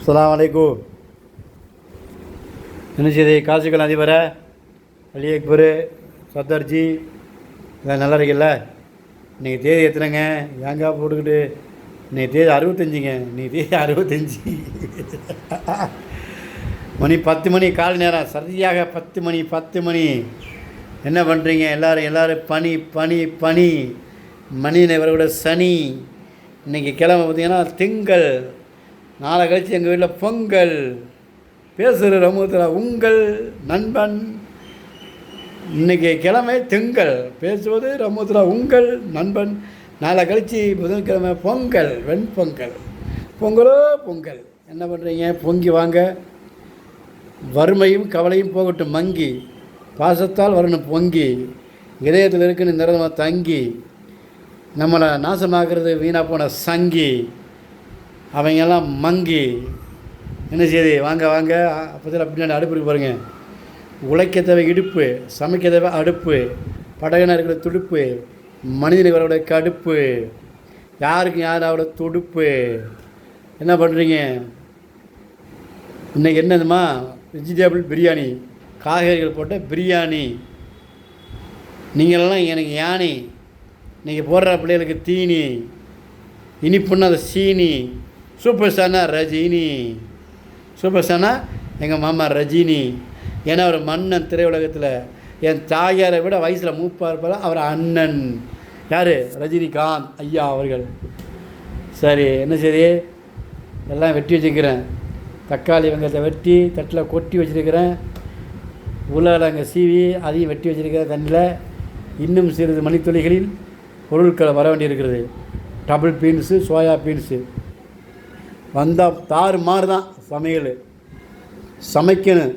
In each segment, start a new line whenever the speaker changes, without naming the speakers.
அஸ்ஸலாமு அலைக்கும். என்ன செய்தி? காசிகள் அதிபர அலி அக்பர் சர்தார்ஜி இதெல்லாம் நல்லா இருக்குல்ல? இன்றைக்கி தேதி எத்தனைங்க? ஏங்கா போட்டுக்கிட்டு இன்றைக்கி தேதி 65ங்க. இன்றைக்கி தேதி 65. மணி 10 மணி, காலை நேரம் சரியாக 10 மணி. என்ன பண்ணுறீங்க? எல்லோரும் பனி பனி பனி மனிதனை இவரோட சனி. இன்றைக்கி கிழமை பார்த்திங்கன்னா திங்கள். நாளை கழித்து எங்கள் வீட்டில் பொங்கல். பேசுகிற ரமூத்தில் உங்கள் நண்பன். இன்றைக்கி கிழமை திங்கள், பேசுவது ரமூத்தில் உங்கள் நண்பன். நாளை கழித்து புதன்கிழமை பொங்கல், வெண்பொங்கல். பொங்கலோ பொங்கல். என்ன பண்ணுறீங்க? பொங்கி வாங்க. வறுமையும் கவலையும் போகட்டும் மங்கி, பாசத்தால் வரணும் பொங்கி, இதயத்தில் இருக்குன்னு நிறமாக தங்கி, நம்மளை நாசமாக்குறது வீணாக போன சங்கி, அவங்கெல்லாம் மங்கி. என்ன செய்யுது? வாங்க வாங்க. அப்போதில் பின்னாடி அடுப்பு பாருங்க. உழைக்க தேவை இடுப்பு, சமைக்க தேவை அடுப்பு, படகன இருக்கிற துடுப்பு, மனிதனுக்கு கடுப்பு, யாருக்கும் யாரோட துடுப்பு. என்ன பண்ணுறீங்க? இன்றைக்கி என்னதுமா? வெஜிடபிள் பிரியாணி, காய்கறிகள் போட்ட பிரியாணி. நீங்களெல்லாம் எனக்கு யானி. இன்றைக்கி போடுற பிள்ளைகளுக்கு தீனி. இனிப்புன்னா அது சீனி. சூப்பர் ஸ்டார்னா ரஜினி. சூப்பர் ஸ்டார்னா எங்கள் மாமா ரஜினி. ஏன்னா அவர் மன்னன் திரையுலகத்தில். என் தாயாரை விட வயசில் மூப்பாக இருப்பார் அவர் அண்ணன். யார்? ரஜினிகாந்த் ஐயா அவர்கள். சரி, என்ன சரி, எல்லாம் வெட்டி வச்சுக்கிறேன். தக்காளி வெங்காயத்தை வெட்டி தட்டில் கொட்டி வச்சுருக்கிறேன். உருளைக்கிழங்கு சீவி அதையும் வெட்டி வச்சுருக்கிறேன் தண்ணியில். இன்னும் சிறிது மணித்துளிகளில் பொருட்களை வர வேண்டியிருக்கிறது. டபுள் பீன்ஸு, சோயா பீன்ஸு வந்தால் தாறு மாறு தான் சமையல். சமைக்கணும்,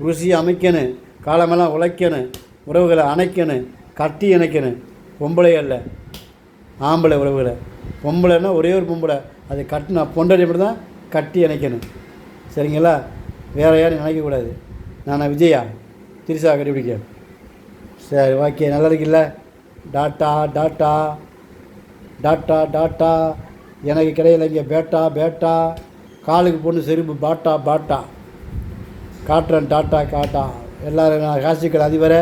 ருசியை அமைக்கணும், காலமெல்லாம் உழைக்கணும், உறவுகளை அணைக்கணும், கட்டி இணைக்கணும். பொம்பளை அல்ல, ஆம்பளை உறவுகளை. பொம்பளைன்னா ஒரே ஒரு பொம்பளை, அது கட்டினா பொண்டாட்டி மட்டும் தான் கட்டி இணைக்கணும். சரிங்களா? வேறு யாரும் நினைக்கக்கூடாது. நான் விஜயா திரிசா கண்டுபிடிக்க. சரி, ஓகே, நல்லா இருக்குல்ல? Tata tata tata tata. எனக்கு கிடையில இங்கே பேட்டா பேட்டா. காலுக்கு பொண்ணு செருப்பு பாட்டா பாட்டா. காட்டுறேன் டாட்டா காட்டா. எல்லோரும் நான் காசிகள் அதிபரை,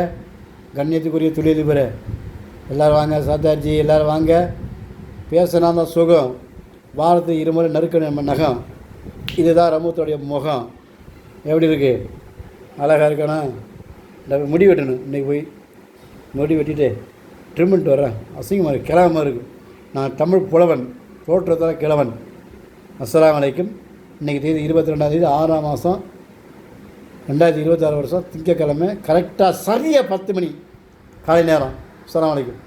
கண்ணியத்துக்குரிய தொழிலதிபரை, எல்லோரும் வாங்க. சர்தார்ஜி எல்லோரும் வாங்க. பேசினா தான் சுகம். வாரத்துக்கு 2 முறை நறுக்கணும் நம்ம நகம். இதுதான் ரமூத்தோடைய முகம். எப்படி இருக்குது? அழகாக இருக்கணும். இந்த முடி வெட்டணும். இன்றைக்கி போய் முடி வெட்டிட்டு ட்ரிம்மெண்ட் வர்றேன். அசிங்கமாக இருக்குது, கிழவமாக இருக்குது. நான் தமிழ் புலவன், தோற்றத்தால் கிழவன். அஸ்ஸலாமு அலைக்கும். இன்றைக்கி தேதி 22ஆம் தேதி 6ஆம் மாதம் 2026 வருஷம் திங்கக்கிழமை. கரெக்டாக சரியாக 10 மணி காலை நேரம். அஸ்ஸலாமு அலைக்கும்.